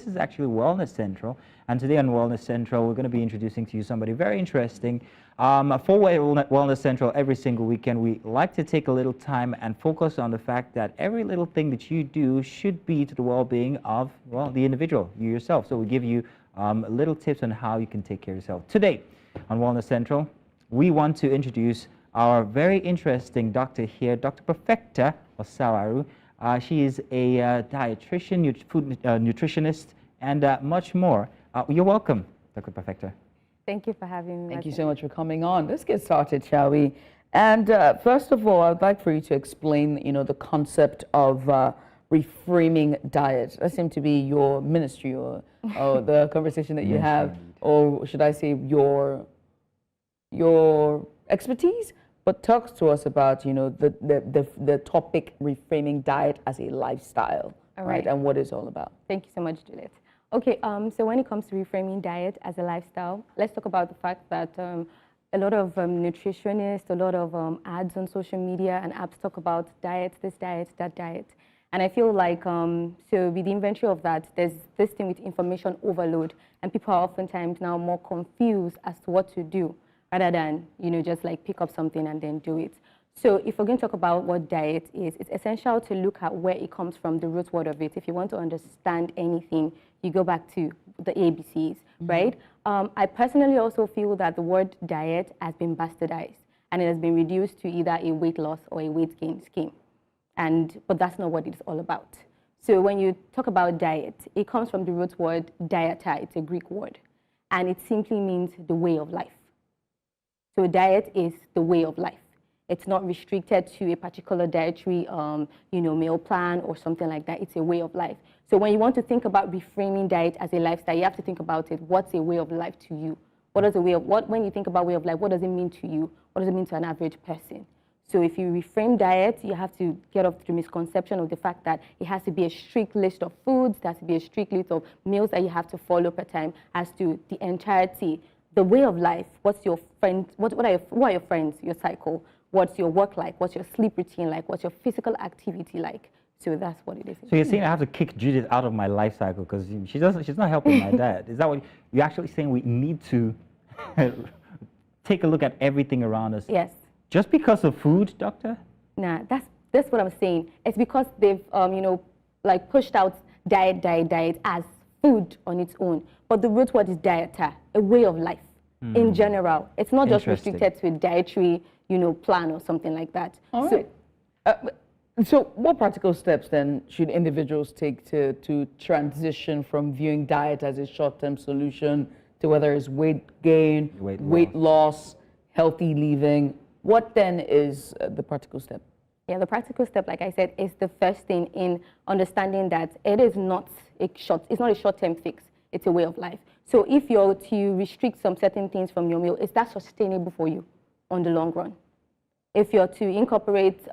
this is actually Wellness Central, and today on Wellness Central, we're going to be introducing to you somebody very interesting. For Wellness Central, every single weekend, we like to take a little time and focus on the fact that every little thing that you do should be to the well-being of, well, the individual, you yourself. So we give you little tips on how you can take care of yourself. Today on Wellness Central, we want to introduce our very interesting doctor here, Dr.Perfecta Osawaru. She is a dietitian, food nutritionist, and much more. You're welcome, Dr. Perfecta. Thank you for having me. Thank you so much for coming on. Let's get started, shall we? And first of all, I'd like for you to explain, the concept of reframing diet. That seems to be your ministry, or the conversation that you have, or should I say your expertise. But talk to us about, the topic reframing diet as a lifestyle, right? And what it's all about. Thank you so much, Juliet. Okay, so when it comes to reframing diet as a lifestyle, let's talk about the fact that a lot of nutritionists, a lot of ads on social media and apps talk about diet, this diet, that diet. And I feel like, so with the inventory of that, there's this thing with information overload, and people are oftentimes now more confused as to what to do, rather than, just like pick up something and then do it. So if we're going to talk about what diet is, it's essential to look at where it comes from, the root word of it. If you want to understand anything, you go back to the ABCs, right? I personally also feel that the word diet has been bastardized, and it has been reduced to either a weight loss or a weight gain scheme. But that's not what it's all about. So when you talk about diet, it comes from the root word dieta. It's a Greek word, and it simply means the way of life. So diet is the way of life. It's not restricted to a particular dietary, meal plan or something like that. It's a way of life. So when you want to think about reframing diet as a lifestyle, you have to think about it. What's a way of life to you? When you think about way of life, what does it mean to you? What does it mean to an average person? So if you reframe diet, you have to get off the misconception of the fact that it has to be a strict list of foods, there has to be a strict list of meals that you have to follow per time, as to the entirety. The way of life, what's your friend, who are your friends, your cycle, what's your work like, what's your sleep routine like, what's your physical activity like. So that's what it is. So you're saying I have to kick Judith out of my life cycle because she's not helping my diet. Is that what you're actually saying? We need to take a look at everything around us? Yes. Just because of food, doctor? Nah, that's what I'm saying. It's because they've, pushed out diet as food on its own. But the root word is dieta, a way of life in general. It's not just restricted to a dietary, plan or something like that. All right. So what practical steps then should individuals take to transition from viewing diet as a short-term solution to whether it's weight gain, weight loss, healthy living? What then is the practical step? Yeah, the practical step, like I said, is the first thing in understanding that it is not it's not a short-term fix. It's a way of life. So if you're to restrict some certain things from your meal, is that sustainable for you on the long run? If you're to incorporate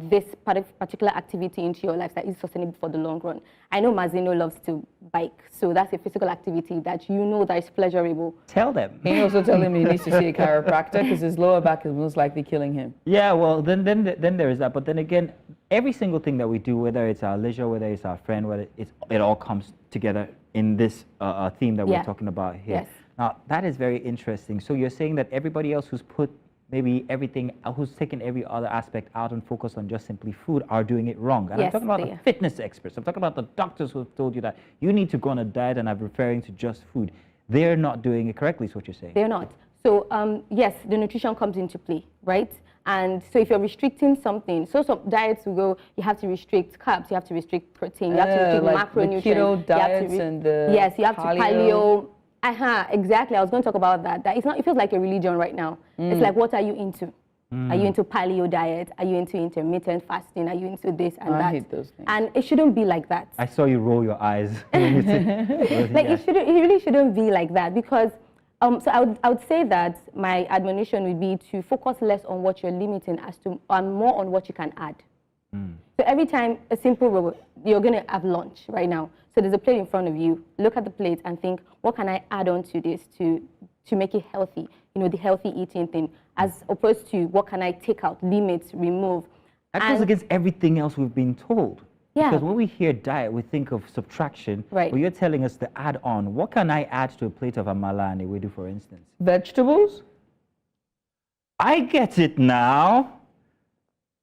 this particular activity into your life, that is sustainable for the long run. I know Mazino loves to bike, so that's a physical activity that that is pleasurable. Tell them. Can you also tell him he needs to see a chiropractor because his lower back is most likely killing him? Yeah, well, then there is that. But then again, every single thing that we do, whether it's our leisure, whether it's our friend, it all comes together in this theme that we're talking about here. Yes. Now, that is very interesting. So you're saying that everybody else who's put maybe everything, who's taken every other aspect out and focused on just simply food are doing it wrong. And yes, I'm talking about the fitness experts. I'm talking about the doctors who have told you that you need to go on a diet, and I'm referring to just food. They're not doing it correctly, is what you're saying. They're not. So yes, the nutrition comes into play, right? And so if you're restricting something, so some diets will go, you have to restrict carbs, you have to restrict protein, you have to restrict like macronutrients. The keto diets and the yes, you have paleo. to paleo. Exactly. I was going to talk about that. It's not. It feels like a religion right now. It's like, what are you into? Are you into paleo diet? Are you into intermittent fasting? Are you into this and that? I hate those things. And it shouldn't be like that. I saw you roll your eyes when you said, it really shouldn't be like that, because so I would say that my admonition would be to focus less on what you're limiting and more on what you can add. So every time a simple rule, you're going to have lunch right now. So there's a plate in front of you. Look at the plate and think, what can I add on to this to make it healthy? The healthy eating thing, as opposed to what can I take out, limit, remove. That goes against everything else we've been told. Yeah. Because when we hear diet, we think of subtraction. Right. But you're telling us to add on. What can I add to a plate of amala and ewedu, for instance? Vegetables? I get it now.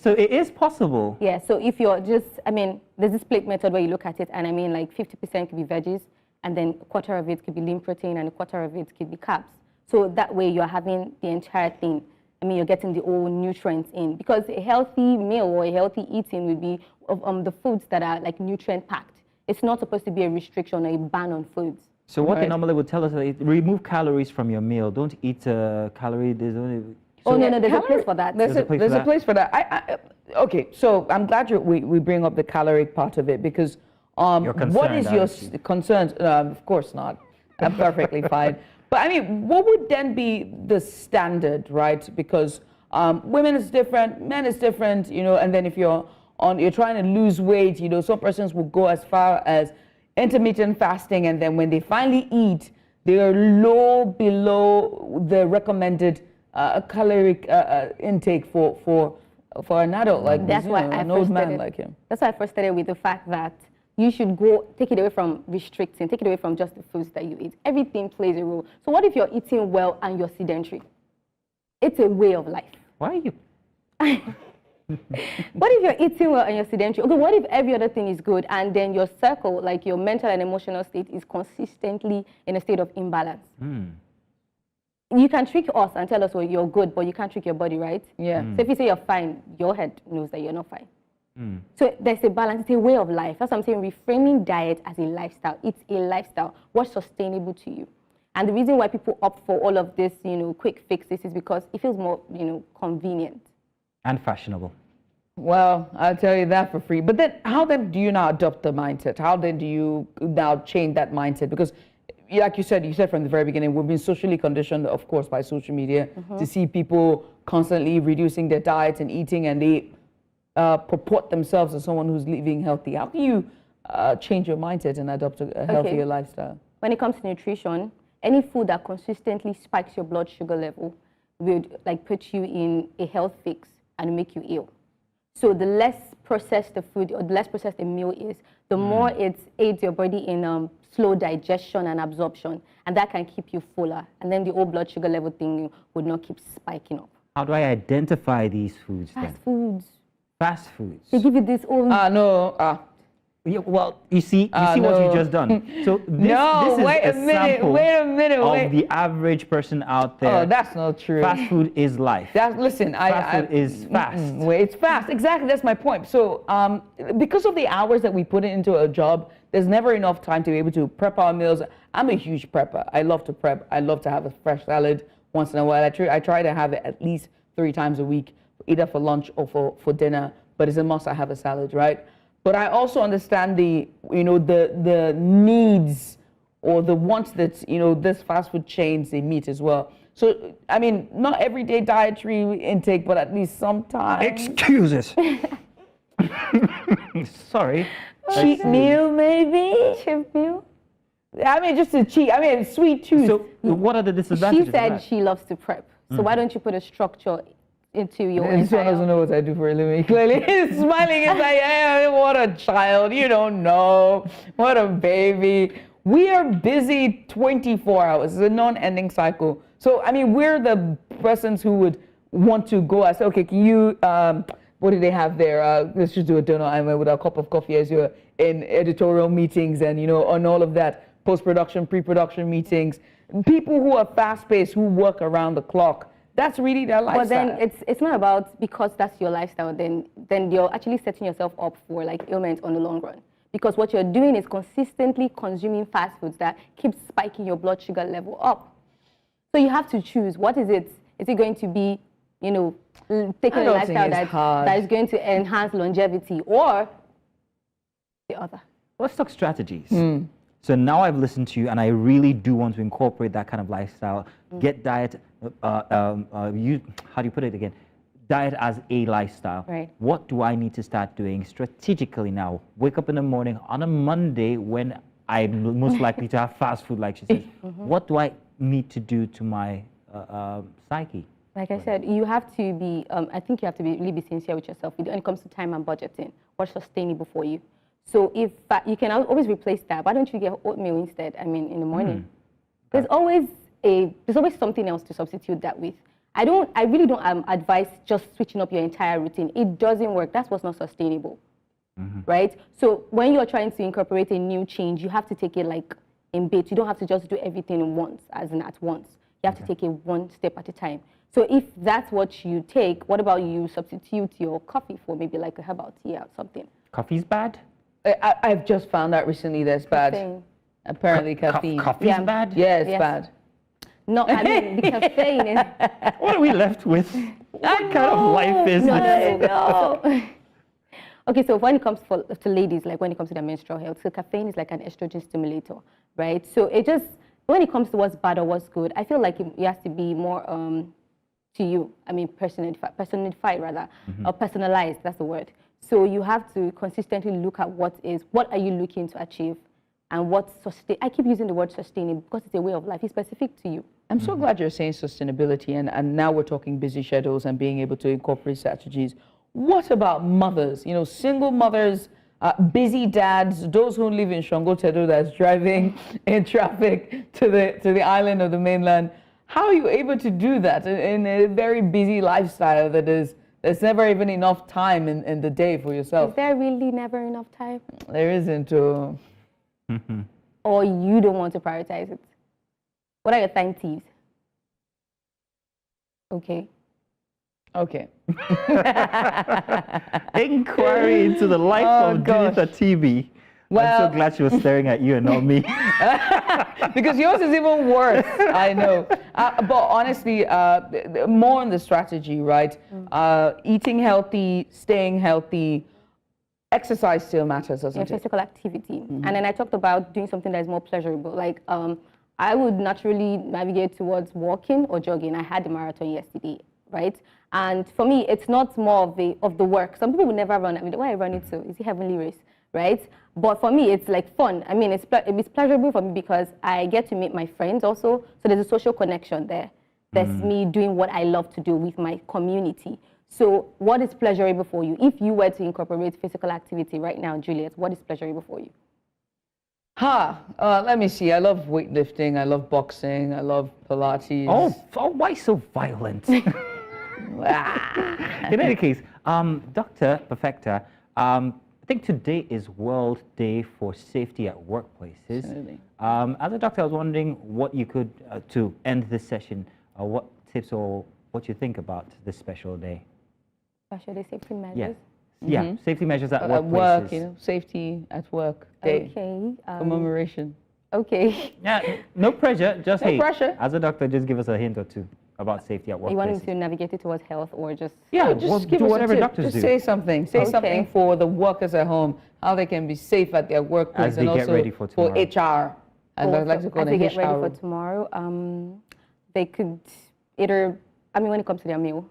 So it is possible. Yeah, so if you're just, I mean, there's this plate method where you look at it, and I mean, like 50% could be veggies, and then a quarter of it could be lean protein, and a quarter of it could be carbs. So that way you're having the entire thing. I mean, you're getting the all nutrients in. Because a healthy meal or a healthy eating would be of the foods that are like nutrient packed. It's not supposed to be a restriction or a ban on foods. So what they normally would tell us is remove calories from your meal. Don't eat calorie. There's only. So no, there's a place for that. There's a place for that. Okay, so I'm glad we bring up the caloric part of it because what is your concerns? Of course not. I'm perfectly fine. But I mean, what would then be the standard, right? Because women is different, men is different, you know, and then if you're trying to lose weight, you know, some persons will go as far as intermittent fasting, and then when they finally eat, they are below the recommended caloric intake for an adult like that's this, why an old man like him. That's why I first started with the fact that you should take it away from restricting, take it away from just the foods that you eat. Everything plays a role. So what if you're eating well and you're sedentary? It's a way of life. Why are you? What if you're eating well and you're sedentary? Okay, what if every other thing is good and then your circle, like your mental and emotional state, is consistently in a state of imbalance? You can trick us and tell us, well, you're good, but you can't trick your body, right? Yeah. So if you say you're fine, your head knows that you're not fine. So there's a balance, it's a way of life. That's what I'm saying, reframing diet as a lifestyle. It's a lifestyle. What's sustainable to you? And the reason why people opt for all of this, you know, quick fixes is because it feels more, you know, convenient. And fashionable. Well, I'll tell you that for free. But then how then do you now adopt the mindset? How then do you now change that mindset? Because like you said from the very beginning, we've been socially conditioned, of course, by social media to see people constantly reducing their diets and eating, and they purport themselves as someone who's living healthy. How do you change your mindset and adopt a healthier lifestyle? When it comes to nutrition, any food that consistently spikes your blood sugar level would like put you in a health fix and make you ill. So the less processed the food or the less processed the meal is, the more it aids your body in slow digestion and absorption, and that can keep you fuller. And then the old blood sugar level thing would not keep spiking up. How do I identify these foods then? Fast foods. Fast foods. They give you this old... Yeah, well, you see what you've just done. So this is wait a minute, of the average person out there. Oh, that's not true. Fast food is life. Fast food is fast. It's fast. Exactly, that's my point. So because of the hours that we put into a job, there's never enough time to be able to prep our meals. I'm a huge prepper. I love to prep. I love to have a fresh salad once in a while. I try to have it at least 3 times a week, either for lunch or for dinner. But it's a must I have a salad, right? But I also understand the needs or the wants that, you know, this fast food chains they meet as well. So, I mean, not everyday dietary intake, but at least sometimes. Excuses. Sorry. Cheat meal, maybe? Cheat meal? I mean, just a cheat. I mean, sweet tooth. So, what are the disadvantages She said of that? she loves to prep. So why don't you put a structure into your This one doesn't know what I do for a living. Clearly, he's smiling. It's like, hey, what a child. You don't know. What a baby. We are busy 24 hours. It's a non-ending cycle. So, I mean, we're the persons who would want to go and say, okay, can you, what do they have there? Let's just do a dinner with a cup of coffee as you're in editorial meetings and, you know, on all of that, post-production, pre-production meetings. People who are fast-paced, who work around the clock. That's really their lifestyle. But then it's not about because that's your lifestyle, then you're actually setting yourself up for like ailments on the long run. Because what you're doing is consistently consuming fast foods that keep spiking your blood sugar level up. So you have to choose. What is it? Is it going to be, you know, taking a lifestyle that is going to enhance longevity, or the other? Let's talk strategies. So now I've listened to you, and I really do want to incorporate that kind of lifestyle. Get diet, how do you put it again? Diet as a lifestyle. Right. What do I need to start doing strategically now? Wake up in the morning on a Monday when I'm most likely to have fast food, like she says. What do I need to do to my psyche? Like I said, you have to be, I think you have to really be sincere with yourself when it comes to time and budgeting. What's sustainable for you? So if you can always replace that, why don't you get oatmeal instead? I mean, in the morning. There's always something else to substitute that with. I really don't advise just switching up your entire routine. It doesn't work. That's what's not sustainable, right? So when you're trying to incorporate a new change, you have to take it like in bits. You don't have to just do everything once, as in at once. You have to take it one step at a time. So if that's what you take, what about you substitute your coffee for maybe like a herbal tea or something? Coffee's bad? I've just found out recently that's bad. Caffeine. Apparently caffeine. Coffee's bad? Yeah, it's bad. No, I mean, the caffeine is... What are we left with? What kind of life is this? No. Okay, so when it comes to ladies, like when it comes to their menstrual health, so caffeine is like an estrogen stimulator, right? So it just, when it comes to what's bad or what's good, I feel like it has to be more to you. I mean, personified rather, or personalized, that's the word. So you have to consistently look at what are you looking to achieve, and I keep using the word sustainable because it's a way of life. It's specific to you. I'm so glad you're saying sustainability, and now we're talking busy schedules and being able to incorporate strategies. What about mothers? You know, single mothers, busy dads, those who live in Shangotedo that's driving in traffic to the island or the mainland. How are you able to do that in a very busy lifestyle there's never even enough time in the day for yourself? Is there really never enough time? There isn't. Or you don't want to prioritize it? What are your time thieves? Okay. Inquiry into the life of Junita TV. Well, I'm so glad she was staring at you and not me. Because yours is even worse, I know. But honestly, more on the strategy, right? Eating healthy, staying healthy, exercise still matters, doesn't it? Physical activity. And then I talked about doing something that is more pleasurable. Like I would naturally navigate towards walking or jogging. I had a marathon yesterday, right? And for me, it's not more of the work. Some people would never run. I mean, why I run it so? It's a heavenly race, right? But for me, it's like fun. I mean, it's pleasurable for me because I get to meet my friends also. So there's a social connection there. There's me doing what I love to do with my community. So what is pleasurable for you? If you were to incorporate physical activity right now, Juliet, what is pleasurable for you? Let me see. I love weightlifting. I love boxing. I love Pilates. Oh, why so violent? In any case, Dr. Perfecta, I think today is World Day for Safety at Workplaces. Absolutely. As a doctor, I was wondering what you could, to end this session, what tips or what you think about this special day? Special day safety measures? Yes. Yeah, safety measures at workplaces. At work, you know, safety at work day. Okay. Commemoration. Okay. Yeah, no pressure, just No pressure. As a doctor, just give us a hint or two about safety at workplaces. You want me to navigate it towards health or just... Yeah, just do whatever doctors do. Just say something. Say something for the workers at home, how they can be safe at their workplace, As they and get also ready for tomorrow. HR. As I like to call as it, they get ready HR. for tomorrow, they could either, I mean, when it comes to their meal,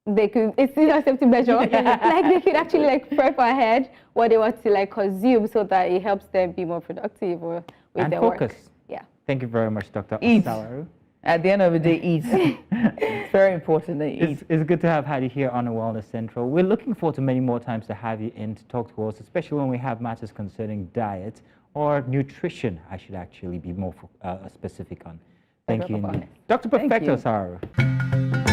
they could, it's still a safety measure, like they could actually like prep ahead what they want to like consume so that it helps them be more productive or with their focus. work. Yeah. Thank you very much, Dr. Eat. Osawaru. At the end of the day, eat. It's very important that you eat. It's good to have had you here on the Wellness Central. We're looking forward to many more times to have you in to talk to us, especially when we have matters concerning diet or nutrition, I should actually be more specific on. Thank you. Dr. Perfecta Osawaru.